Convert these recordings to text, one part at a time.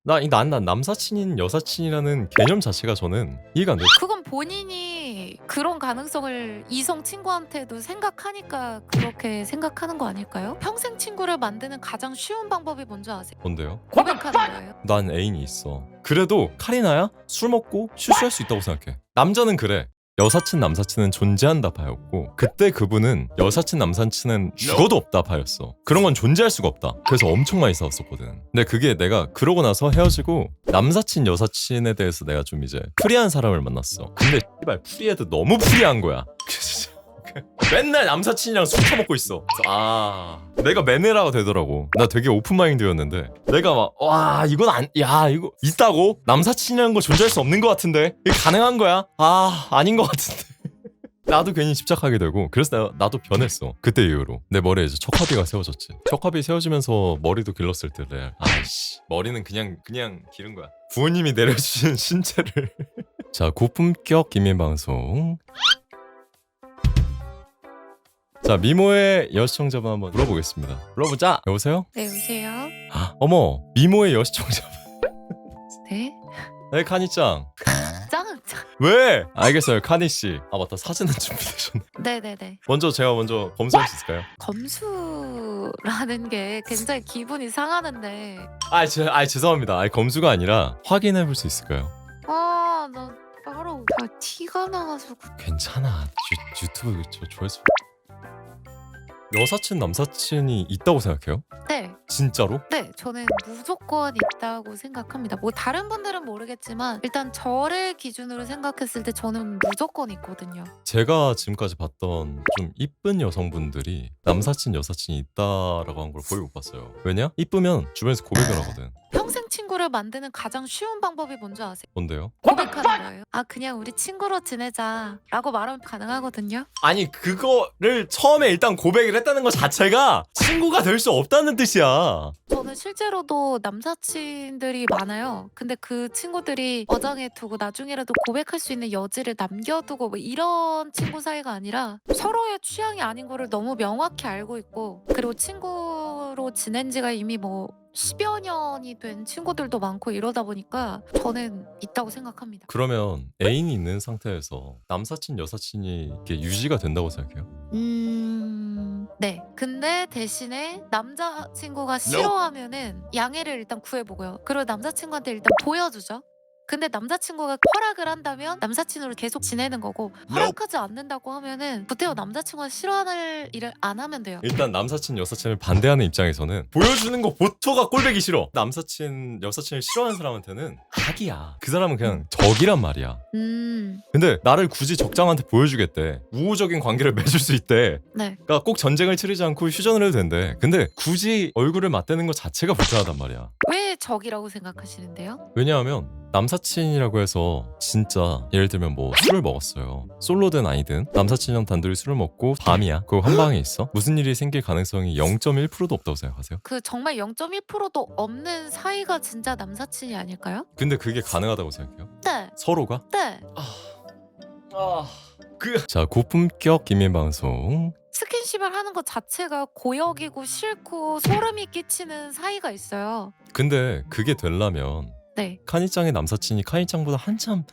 난 남사친인 여사친이라는 개념 자체가 저는 이해가 안 돼요. 그건 본인이 그런 가능성을 이성 친구한테도 생각하니까 그렇게 생각하는 거 아닐까요? 평생 친구를 만드는 가장 쉬운 방법이 뭔지 아세요? 뭔데요? 고백하는 거예요. 난 애인이 있어. 그래도 카리나야 술 먹고 실수할 수 있다고 생각해. 남자는 그래. 여사친 남사친은 존재한다 파였고 그때 그분은 여사친 남사친은 죽어도 없다 파였어. 그런 건 존재할 수가 없다. 그래서 엄청 많이 싸웠었거든. 근데 그게 내가 그러고 나서 헤어지고 남사친 여사친에 대해서 내가 좀 이제 프리한 사람을 만났어. 근데 씨발 프리해도 너무 프리한 거야. 맨날 남사친이랑 술 처먹고 있어. 내가 매너라가 되더라고. 나 되게 오픈마인드였는데 내가 막 와 이건 이거 있다고? 남사친이라는 거 존재할 수 없는 것 같은데 이게 가능한 거야? 아닌 것 같은데. 나도 괜히 집착하게 되고 그래서 나도 변했어. 그때 이후로 내 머리에 이제 척화비가 세워졌지. 척화비 세워지면서 머리도 길렀을 때 레알 아이씨 머리는 그냥 기른 거야. 부모님이 내려주신 신체를. 자, 고품격 기민방송. 자, 미모의 여시청자분 한번 물어보겠습니다. 물어보자. 여보세요? 네, 여보세요? 어머, 미모의 여시청자분. 네? 네, 카니짱. 짱! 왜? 알겠어요, 카니씨. 맞다, 사진은 준비되셨네. 네네네. 제가 먼저 검수할 수 있을까요? 검수라는 게 굉장히 기분이 상하는데 죄송합니다. 검수가 아니라 확인해볼 수 있을까요? 나 따로 티가 나가지고. 괜찮아. 유튜브 저 조회수. 여사친 남사친이 있다고 생각해요? 네. 진짜로? 네, 저는 무조건 있다고 생각합니다. 뭐 다른 분들은 모르겠지만 일단 저를 기준으로 생각했을 때 저는 무조건 있거든요. 제가 지금까지 봤던 좀 이쁜 여성분들이 남사친 여사친이 있다라고 한 걸 거의 못 봤어요. 왜냐? 이쁘면 주변에서 고백을 하거든. 평생 친구를 만드는 가장 쉬운 방법이 뭔지 아세요? 뭔데요? 고백하는 거예요. 그냥 우리 친구로 지내자 라고 말하면 가능하거든요. 아니 그거를 처음에 일단 고백을 했다는 것 자체가 친구가 될 수 없다는 뜻이야. 저는 실제로도 남사친들이 많아요. 근데 그 친구들이 어장에 두고 나중에라도 고백할 수 있는 여지를 남겨두고 뭐 이런 친구 사이가 아니라 서로의 취향이 아닌 거를 너무 명확히 알고 있고, 그리고 친구로 지낸 지가 이미 뭐 10여 년이 된 친구들도 많고 이러다 보니까 저는 있다고 생각합니다. 그러면 애인이 있는 상태에서 남사친 여사친이 이렇게 유지가 된다고 생각해요? 네. 근데 대신에 남자친구가 싫어하면은 양해를 일단 구해보고요. 그리고 남자친구한테 일단 보여주죠. 근데 남자친구가 허락을 한다면 남사친으로 계속 지내는 거고, 허락하지 않는다고 하면은 구태여 남자친구가 싫어하는 일을 안 하면 돼요. 일단 남사친 여사친을 반대하는 입장에서는 보여주는 거 보초가 꼴보기 싫어. 남사친 여사친을 싫어하는 사람한테는 악이야. 그 사람은 그냥 적이란 말이야. 근데 나를 굳이 적장한테 보여주겠대. 우호적인 관계를 맺을 수 있대. 네. 그러니까 꼭 전쟁을 치르지 않고 휴전을 해도 된대. 근데 굳이 얼굴을 맞대는 것 자체가 불편하단 말이야. 왜 적이라고 생각하시는데요? 왜냐하면 남사친이라고 해서 진짜 예를 들면 뭐 술을 먹었어요. 솔로든 아니든 남사친이랑 단둘이 술을 먹고 밤이야. 그거 한 방에 있어. 무슨 일이 생길 가능성이 0.1%도 없다고 생각하세요? 그 정말 0.1%도 없는 사이가 진짜 남사친이 아닐까요? 근데 그게 가능하다고 생각해요? 네. 서로가? 네. 자, 고품격 기민방송. 스킨십을 하는 것 자체가 고역이고 싫고 소름이 끼치는 사이가 있어요. 근데 그게 되려면 네. 카니짱의 남사친이 카니짱보다 한참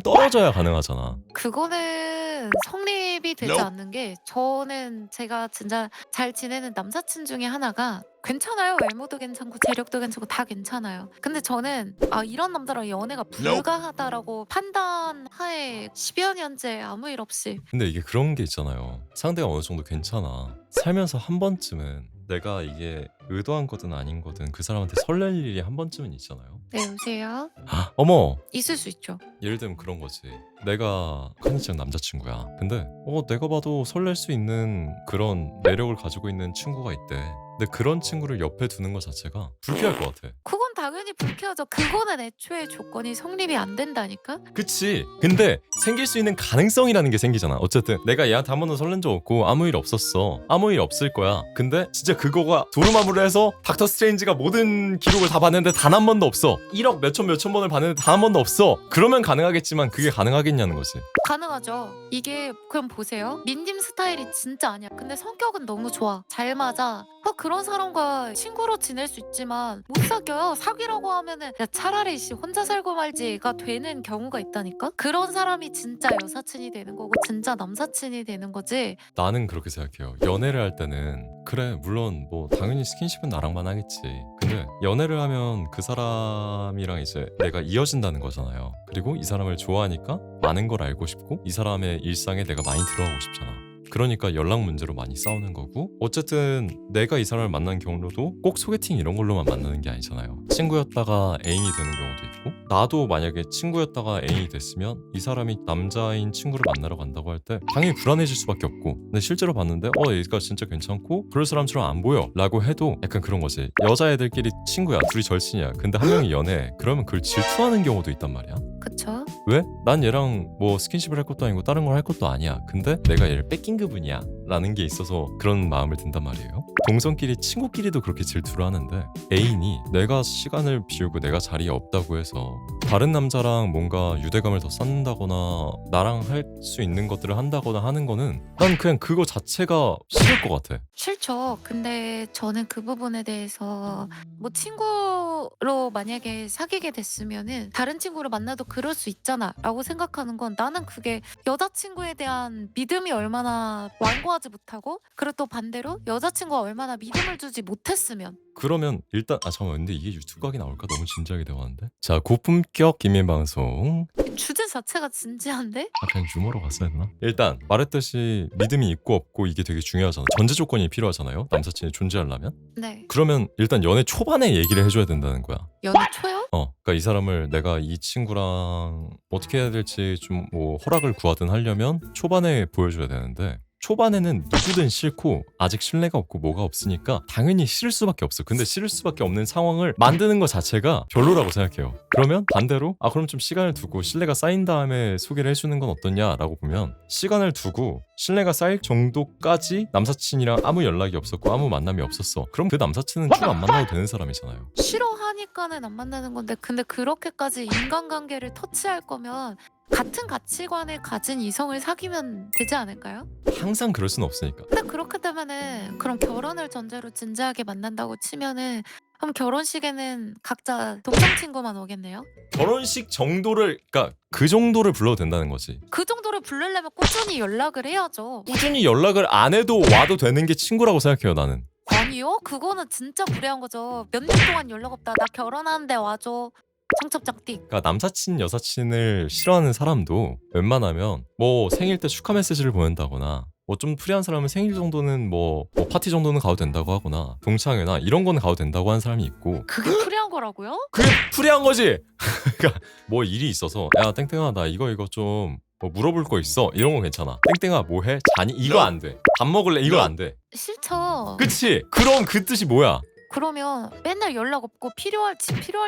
떨어져야 가능하잖아. 그거는 성립이 되지 않는 게, 저는 제가 진짜 잘 지내는 남사친 중에 하나가 괜찮아요. 외모도 괜찮고 재력도 괜찮고 다 괜찮아요. 근데 저는 이런 남자랑 연애가 불가하다라고 판단하에 10여 년째 아무 일 없이. 근데 이게 그런 게 있잖아요. 상대가 어느 정도 괜찮아. 살면서 한 번쯤은 내가 이게 의도한 거든 아닌 거든 그 사람한테 설렐 일이 한 번쯤은 있잖아요. 네, 여보세요? 어머! 있을 수 있죠. 예를 들면 그런 거지. 내가 카니짱 남자친구야. 근데 내가 봐도 설렐 수 있는 그런 매력을 가지고 있는 친구가 있대. 근데 그런 친구를 옆에 두는 것 자체가 불쾌할 것 같아. 그건 당연히 불쾌하죠. 그거는 애초에 조건이 성립이 안 된다니까? 그치. 근데 생길 수 있는 가능성이라는 게 생기잖아. 어쨌든 내가 얘한테 한 번도 설렌 적 없고 아무 일 없었어. 아무 일 없을 거야. 근데 진짜 그거가 도루마무를 해서 닥터 스트레인지가 모든 기록을 다 봤는데 단 한 번도 없어. 1억 몇천 번을 봤는데 단 한 번도 없어. 그러면 가능하겠지만 그게 가능하겠냐는 거지. 가능하죠. 이게 그럼 보세요. 민님 스타일이 진짜 아니야. 근데 성격은 너무 좋아. 잘 맞아. 그런 사람과 친구로 지낼 수 있지만 못 사귀어요. 가족이라고 하면은 야 차라리 씨 혼자 살고 말지가 되는 경우가 있다니까. 그런 사람이 진짜 여사친이 되는 거고 진짜 남사친이 되는 거지. 나는 그렇게 생각해요. 연애를 할 때는 그래 물론 뭐 당연히 스킨십은 나랑만 하겠지. 근데 연애를 하면 그 사람이랑 이제 내가 이어진다는 거잖아요. 그리고 이 사람을 좋아하니까 많은 걸 알고 싶고 이 사람의 일상에 내가 많이 들어가고 싶잖아. 그러니까 연락 문제로 많이 싸우는 거고, 어쨌든 내가 이 사람을 만난 경로도 꼭 소개팅 이런 걸로만 만나는 게 아니잖아요. 친구였다가 애인이 되는 경우도 있고, 나도 만약에 친구였다가 애인이 됐으면 이 사람이 남자인 친구를 만나러 간다고 할 때 당연히 불안해질 수밖에 없고, 근데 실제로 봤는데 얘가 진짜 괜찮고 그럴 사람처럼 안 보여 라고 해도 약간 그런 거지. 여자애들끼리 친구야, 둘이 절친이야, 근데 한 명이 연애해. 그러면 그걸 질투하는 경우도 있단 말이야. 그쵸? 왜? 난 얘랑 뭐 스킨십을 할 것도 아니고 다른 걸 할 것도 아니야. 근데 내가 얘를 뺏긴 그분이야 라는 게 있어서 그런 마음을 든단 말이에요. 동성끼리 친구끼리도 그렇게 질투를 하는데, 애인이 내가 시간을 비우고 내가 자리에 없다고 해서 다른 남자랑 뭔가 유대감을 더 쌓는다거나 나랑 할 수 있는 것들을 한다거나 하는 거는 난 그냥 그거 자체가 싫을 것 같아. 싫죠. 근데 저는 그 부분에 대해서 뭐 친구로 만약에 사귀게 됐으면은 다른 친구를 만나도 그럴 수 있잖아 라고 생각하는 건, 나는 그게 여자친구에 대한 믿음이 얼마나 완고하지 못하고, 그리고 또 반대로 여자친구가 얼마나 믿음을 주지 못했으면. 그러면 일단 잠깐만, 근데 이게 유튜브 각이 나올까? 너무 진지하게 대화하는데. 자, 고품격 김민 방송. 주제 자체가 진지한데? 그냥 유머로 갔어야 했나? 일단 말했듯이 믿음이 있고 없고 이게 되게 중요하잖아. 전제 조건이 필요하잖아요, 남사친이 존재하려면. 네. 그러면 일단 연애 초반에 얘기를 해줘야 된다는 거야. 연애 초요? 그러니까 이 사람을 내가 이 친구랑 어떻게 해야 될지 좀 뭐 허락을 구하든 하려면 초반에 보여줘야 되는데, 초반에는 누구든 싫고 아직 신뢰가 없고 뭐가 없으니까 당연히 싫을 수밖에 없어. 근데 싫을 수밖에 없는 상황을 만드는 것 자체가 별로라고 생각해요. 그러면 반대로 그럼 좀 시간을 두고 신뢰가 쌓인 다음에 소개를 해주는 건 어떠냐라고 보면, 시간을 두고 신뢰가 쌓일 정도까지 남사친이랑 아무 연락이 없었고 아무 만남이 없었어. 그럼 그 남사친은 쭉 안 만나도 되는 사람이잖아요. 싫어하니까는 안 만나는 건데, 근데 그렇게까지 인간관계를 터치할 거면 같은 가치관을 가진 이성을 사귀면 되지 않을까요? 항상 그럴 수는 없으니까. 근데 그렇게 되면은 그럼 결혼을 전제로 진지하게 만난다고 치면은, 그럼 결혼식에는 각자 동성 친구만 오겠네요? 결혼식 정도를, 그러니까 그 정도를 불러도 된다는 거지. 그 정도를 부르려면 꾸준히 연락을 해야죠. 꾸준히 연락을 안 해도 와도 되는 게 친구라고 생각해요, 나는. 아니요? 그거는 진짜 무례한 거죠. 몇 년 동안 연락 없다. 나 결혼하는데 와줘. 청첩장 띡. 그러니까 남사친 여사친을 싫어하는 사람도 웬만하면 뭐 생일 때 축하 메시지를 보낸다거나, 뭐 좀 프리한 사람은 생일 정도는 뭐 파티 정도는 가도 된다고 하거나, 동창회나 이런 거는 가도 된다고 하는 사람이 있고. 그게 프리한 거라고요? 그게 프리한 거지. 그러니까 뭐 일이 있어서 야 땡땡아 나 이거 좀 뭐 물어볼 거 있어, 이런 건 괜찮아. 땡땡아 뭐 해? 자니? 이거 안 돼. 밥 먹을래? 이거 안 돼. 싫죠. 그치? 그럼 그 뜻이 뭐야? 그러면 맨날 연락 없고 필요할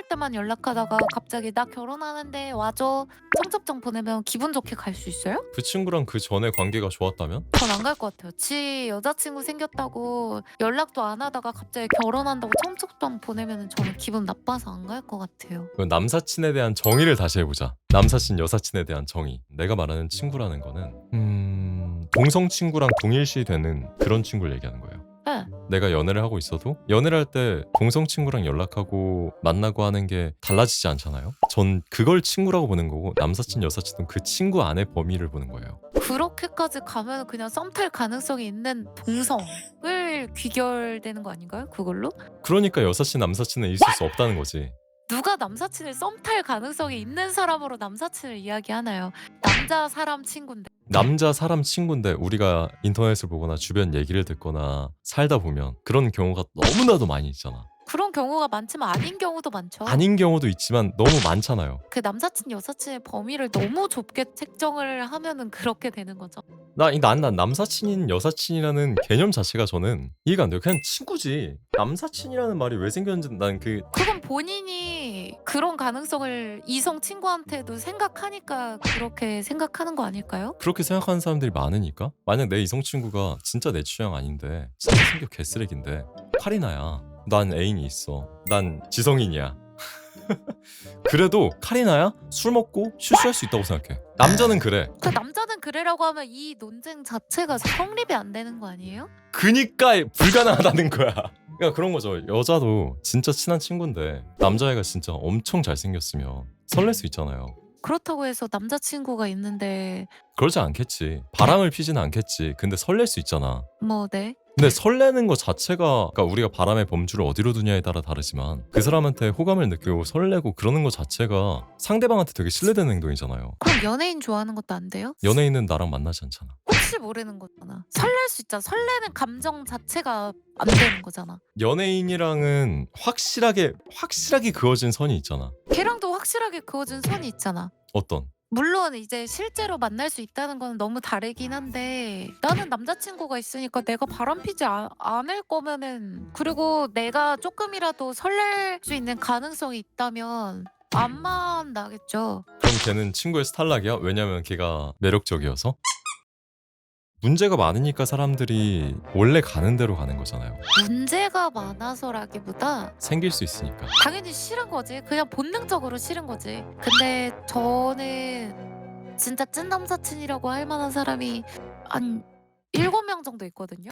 때만 연락하다가 갑자기 나 결혼하는데 와줘 청첩장 보내면 기분 좋게 갈 수 있어요? 그 친구랑 그 전에 관계가 좋았다면? 전 안 갈 것 같아요. 지 여자친구 생겼다고 연락도 안 하다가 갑자기 결혼한다고 청첩장 보내면 저는 기분 나빠서 안 갈 것 같아요. 그 남사친에 대한 정의를 다시 해보자. 남사친 여사친에 대한 정의. 내가 말하는 친구라는 거는 동성 친구랑 동일시 되는 그런 친구를 얘기하는 거예요. 네. 내가 연애를 하고 있어도 연애를 할 때 동성 친구랑 연락하고 만나고 하는 게 달라지지 않잖아요. 전 그걸 친구라고 보는 거고, 남사친 여사친은 그 친구 안의 범위를 보는 거예요. 그렇게까지 가면 그냥 썸 탈 가능성이 있는 동성을 귀결되는 거 아닌가요? 그걸로? 그러니까 여사친 남사친은 있을 수 없다는 거지. 누가 남사친을 썸 탈 가능성이 있는 사람으로 남사친을 이야기하나요? 남자 사람 친구인데. 남자 사람 친구인데 우리가 인터넷을 보거나 주변 얘기를 듣거나 살다 보면 그런 경우가 너무나도 많이 있잖아. 그런 경우가 많지만 아닌 경우도 많죠. 아닌 경우도 있지만 너무 많잖아요. 그 남사친 여사친의 범위를 너무 좁게 책정을 하면은 그렇게 되는 거죠. 난 남사친인 여사친이라는 개념 자체가 저는 이해가 안 돼요. 그냥 친구지. 남사친이라는 말이 왜 생겼는지 난 그건 본인이 그런 가능성을 이성 친구한테도 생각하니까 그렇게 생각하는 거 아닐까요? 그렇게 생각하는 사람들이 많으니까. 만약 내 이성 친구가 진짜 내 취향 아닌데, 진짜 성격 개쓰레기인데, 카리나야, 난 애인이 있어, 난 지성인이야, 그래도 카리나야 술 먹고 실수할 수 있다고 생각해. 남자는 그래. 그 남자는 그래라고 하면 이 논쟁 자체가 성립이 안 되는 거 아니에요? 그니까 불가능하다는 거야. 그러니까 그런 거죠. 여자도 진짜 친한 친구인데 남자애가 진짜 엄청 잘생겼으면 설렐 수 있잖아요. 그렇다고 해서 남자친구가 있는데 그러지 않겠지. 바람을 피지는 않겠지. 근데 설렐 수 있잖아. 뭐 네? 근데 설레는 것 자체가 그러니까 우리가 바람의 범주를 어디로 두냐에 따라 다르지만 그 사람한테 호감을 느끼고 설레고 그러는 것 자체가 상대방한테 되게 신뢰되는 행동이잖아요. 그럼 연예인 좋아하는 것도 안 돼요? 연예인은 나랑 만나지 않잖아. 혹시 모르는 거잖아. 설렐 수 있잖아. 설레는 감정 자체가 안 되는 거잖아. 연예인이랑은 확실하게 그어진 선이 있잖아. 걔랑도 확실하게 그어진 선이 있잖아. 어떤? 물론 이제 실제로 만날 수 있다는 건 너무 다르긴 한데 나는 남자친구가 있으니까 내가 바람피지 않을 거면은 그리고 내가 조금이라도 설렐 수 있는 가능성이 있다면 안 만나겠죠. 그럼 걔는 친구에서 탈락이야? 왜냐면 걔가 매력적이어서? 문제가 많으니까 사람들이 원래 가는 대로 가는 거잖아요. 문제가 많아서라기보다 생길 수 있으니까. 당연히 싫은 거지. 그냥 본능적으로 싫은 거지. 근데 저는 진짜 찐 남사친이라고 할 만한 사람이 한 7명 정도 있거든요.